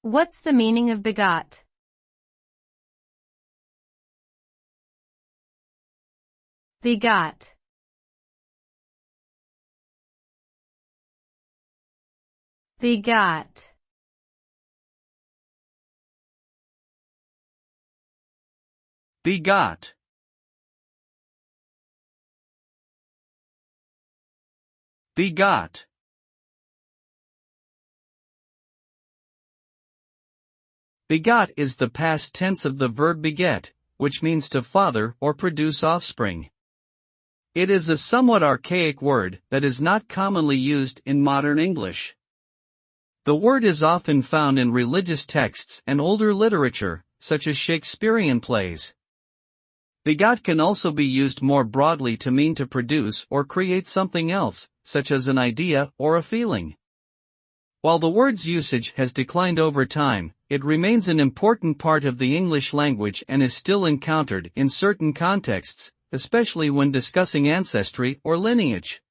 What's the meaning of begot? Begot. Begot. Begot. Begot. Begot is the past tense of the verb beget, which means to father or produce offspring. It is a somewhat archaic word that is not commonly used in modern English. The word is often found in religious texts and older literature, such as Shakespearean plays. Begot can also be used more broadly to mean to produce or create something else, such as an idea or a feeling. While the word's usage has declined over time, it remains an important part of the English language and is still encountered in certain contexts, especially when discussing ancestry or lineage.